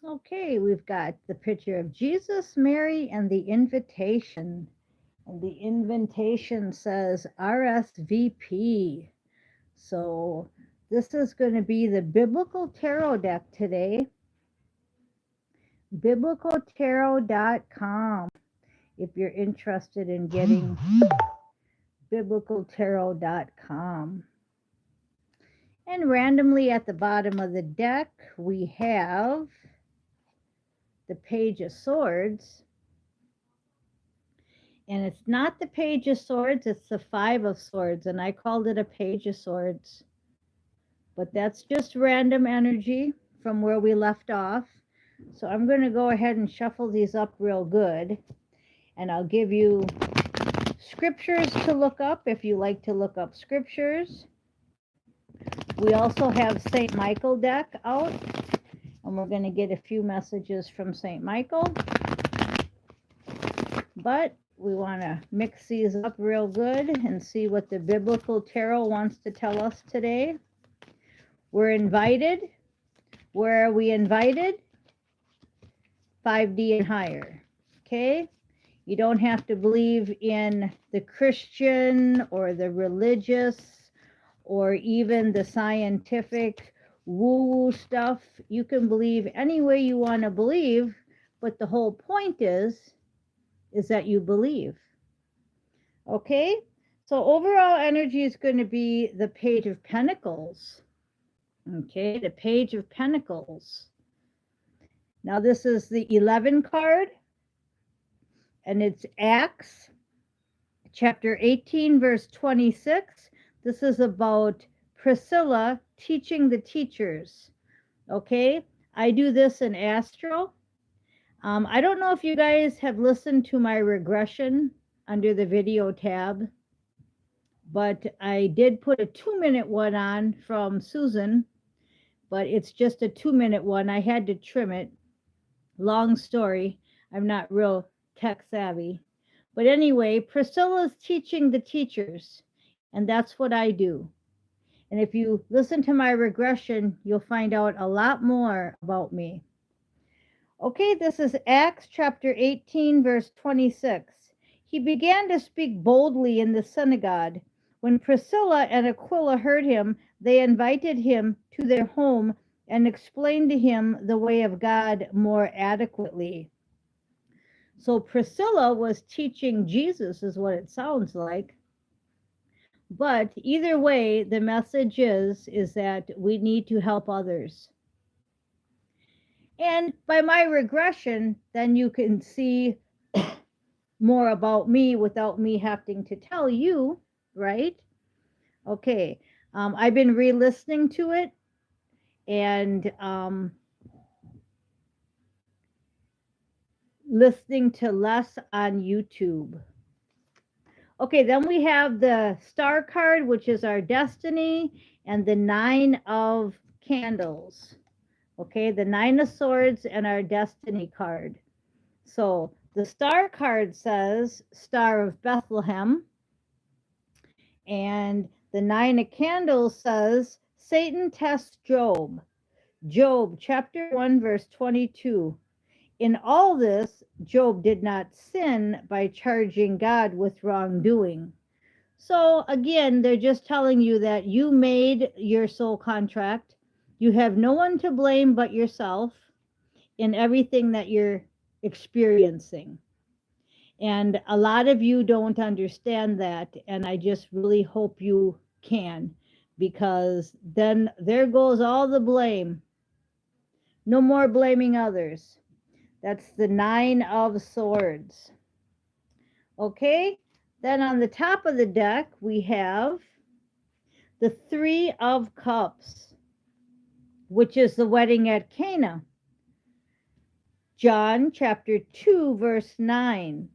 Okay, we've got the picture of Jesus, Mary, and the invitation. And the invitation says RSVP. So this is going to be the Biblical Tarot deck today. biblicaltarot.com if you're interested in getting biblicaltarot.com. And randomly at the bottom of the deck, we have the Page of Swords. And it's not the Page of Swords, it's the Five of Swords. And I called it a Page of Swords. But that's just random energy from where we left off. So I'm going to go ahead and shuffle these up real good. And I'll give you scriptures to look up if you like to look up scriptures. We also have St. Michael deck out. And we're going to get a few messages from St. Michael. But we want to mix these up real good and see what the Biblical Tarot wants to tell us today. We're invited. Where are we invited? 5D and higher. Okay? You don't have to believe in the Christian or the religious or even the scientific woo-woo stuff. You can believe any way you want to believe, but the whole point is that you believe. Okay? So overall energy is going to be the Page of Pentacles. Okay, the Page of Pentacles. Now this is the 11 card, and it's Acts chapter 18 verse 26. This is about Priscilla teaching the teachers. Okay, I do this in Astro. I don't know if you guys have listened to my regression under the video tab, but I did put a 2-minute one on from Susan, but it's just a 2-minute one. I had to trim it. Long story. I'm not real tech savvy. But anyway, Priscilla's teaching the teachers, and that's what I do. And if you listen to my regression, you'll find out a lot more about me. Okay, this is Acts chapter 18, verse 26. He began to speak boldly in the synagogue. When Priscilla and Aquila heard him, they invited him to their home and explained to him the way of God more adequately. So Priscilla was teaching Jesus, is what it sounds like. But either way, the message is that we need to help others. And by my regression, then you can see more about me without me having to tell you, right? Okay, I've been re-listening to it and listening to less on YouTube. Okay, then we have the Star card, which is our destiny, and the 9 of Candles. Okay, the 9 of Swords and our destiny card. So the Star card says Star of Bethlehem, and the 9 of Candles says Satan tests Job. Job chapter 1 verse 22. In all this, Job did not sin by charging God with wrongdoing. So again, they're just telling you that you made your soul contract. You have no one to blame but yourself in everything that you're experiencing. And a lot of you don't understand that, and I just really hope you can, because then there goes all the blame. No more blaming others. That's the 9 of Swords. Okay, then on the top of the deck, we have the 3 of Cups, which is the wedding at Cana. John chapter 2, verse 9.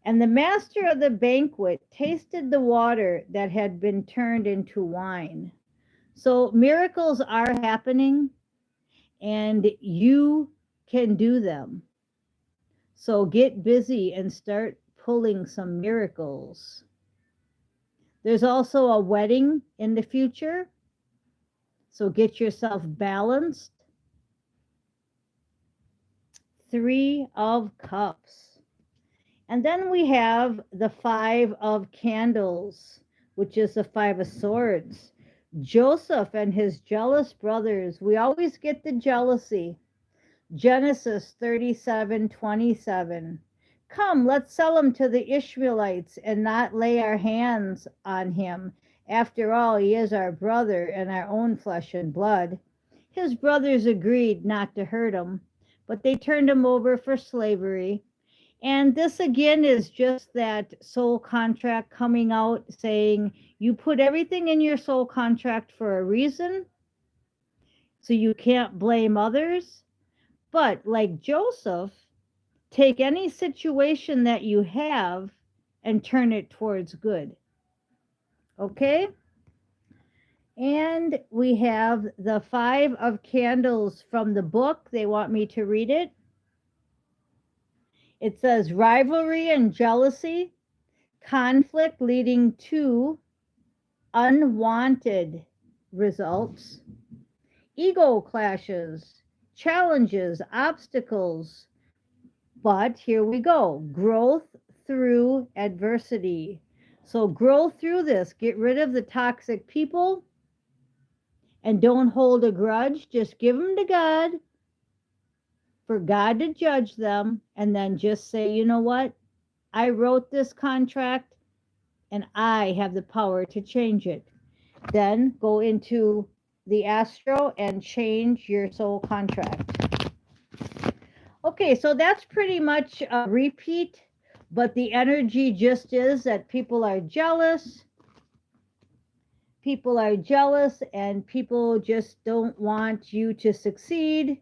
And the master of the banquet tasted the water that had been turned into wine. So miracles are happening, and you can do them. So get busy and start pulling some miracles. There's also a wedding in the future, so get yourself balanced. Three of Cups. And then we have the Five of Candles, which is the Five of Swords. Joseph and his jealous brothers. We always get the jealousy. Genesis 37:27. Come, let's sell him to the Ishmaelites and not lay our hands on him. After all, he is our brother and our own flesh and blood. His brothers agreed not to hurt him, but they turned him over for slavery. And this again is just that soul contract coming out saying you put everything in your soul contract for a reason, so you can't blame others. But like Joseph, take any situation that you have and turn it towards good. Okay? And we have the Five of Candles from the book. They want me to read it. It says rivalry and jealousy, conflict leading to unwanted results, ego clashes, challenges, obstacles. But here we go, growth through adversity. So grow through this. Get rid of the toxic people and don't hold a grudge. Just give them to God for God to judge them, and then just say, you know what? I wrote this contract and I have the power to change it. Then go into the astro and change your soul contract. Okay, so that's pretty much a repeat, but the energy just is that people are jealous. People are jealous and people just don't want you to succeed.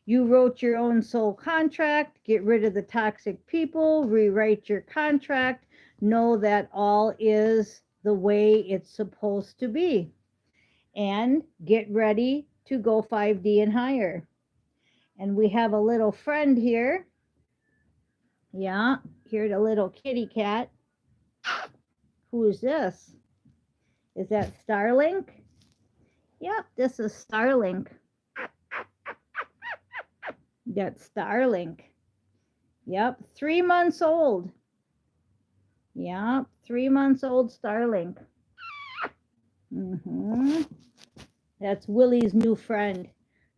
You wrote your own soul contract. Get rid of the toxic people, rewrite your contract. Know that all is the way it's supposed to be. And get ready to go 5D and higher. And we have a little friend here. Yeah, here's a little kitty cat. Who is this? Is that Starlink? Yep, this is Starlink. That's Starlink. Yep, 3 months old. Yep, 3 months old Starlink. That's Willie's new friend,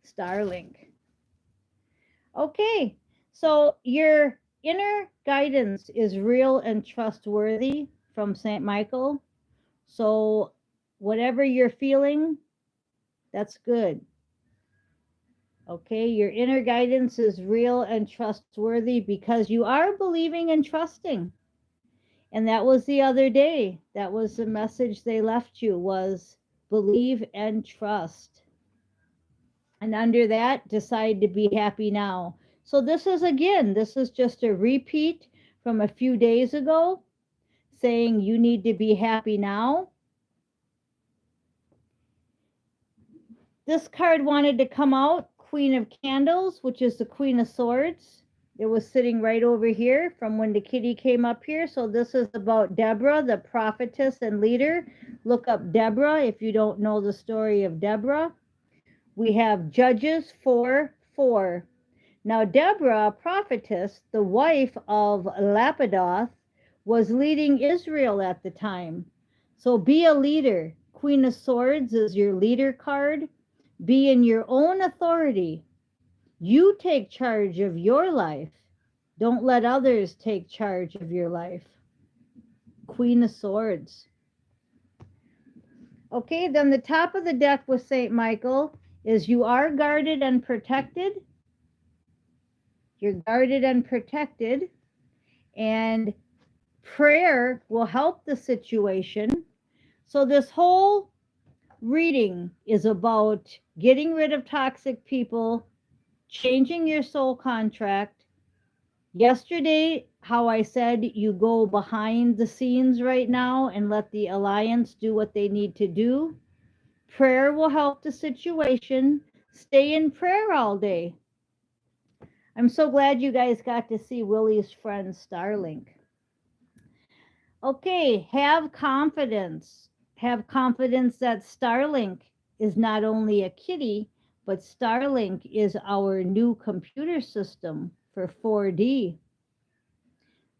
Starlink. Okay, so your inner guidance is real and trustworthy from St. Michael. So whatever you're feeling, that's good. Okay, your inner guidance is real and trustworthy because you are believing and trusting. And that was the other day. That was the message they left you, was believe and trust. And under that, decide to be happy now. So this is just a repeat from a few days ago, saying you need to be happy now. This card wanted to come out, Queen of Candles, which is the Queen of Swords. It was sitting right over here from when the kitty came up here. So this is about Deborah, the prophetess and leader. Look up Deborah if you don't know the story of Deborah. We have Judges 4:4. Now Deborah, a prophetess, the wife of Lapidoth, was leading Israel at the time. So be a leader. Queen of Swords is your leader card. Be in your own authority. You take charge of your life. Don't let others take charge of your life. Queen of Swords. Okay, then the top of the deck with St. Michael is you are guarded and protected. You're guarded and protected. And prayer will help the situation. So this whole reading is about getting rid of toxic people, changing your soul contract. Yesterday, how I said you go behind the scenes right now and let the alliance do what they need to do. Prayer will help the situation. Stay in prayer all day. I'm so glad you guys got to see Willie's friend Starlink. Okay, have confidence. Have confidence that Starlink is not only a kitty, but Starlink is our new computer system for 4D.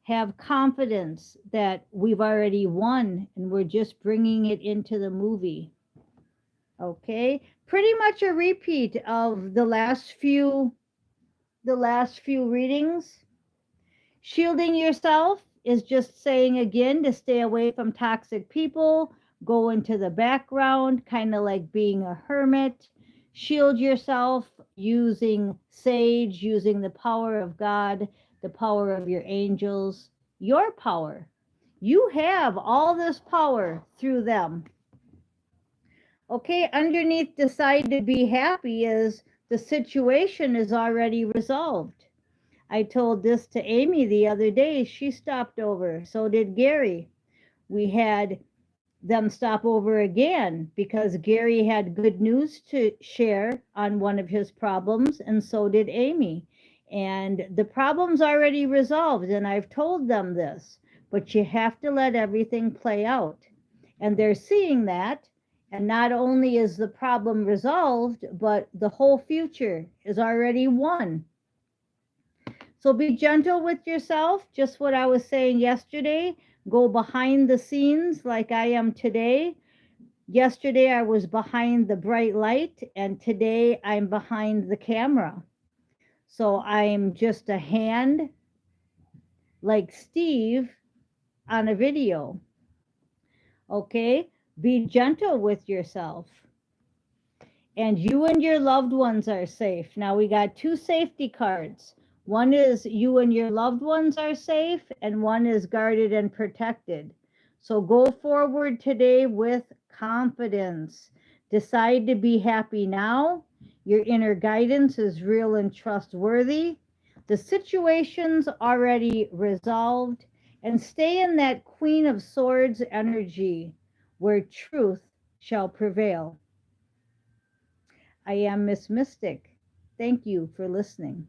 Have confidence that we've already won and we're just bringing it into the movie. Okay, pretty much a repeat of the last few readings. Shielding yourself is just saying again to stay away from toxic people, go into the background, kind of like being a hermit. Shield yourself using sage, using the power of God, the power of your angels, your power. You have all this power through them. Okay, underneath decide to be happy is the situation is already resolved. I told this to Amy the other day. She stopped over. So did Gary. We had them stop over again because Gary had good news to share on one of his problems, and so did Amy. And the problem's already resolved, and I've told them this, but you have to let everything play out. And they're seeing that, and not only is the problem resolved, but the whole future is already won. So be gentle with yourself, just what I was saying yesterday. Go behind the scenes like I am today. Yesterday I was behind the bright light, and today I'm behind the camera. So I'm just a hand like Steve on a video. Okay? Be gentle with yourself. And you and your loved ones are safe. Now we got 2 safety cards. One is you and your loved ones are safe, and one is guarded and protected. So go forward today with confidence. Decide to be happy now. Your inner guidance is real and trustworthy. The situation's already resolved. And stay in that Queen of Swords energy where truth shall prevail. I am Miss Mystic. Thank you for listening.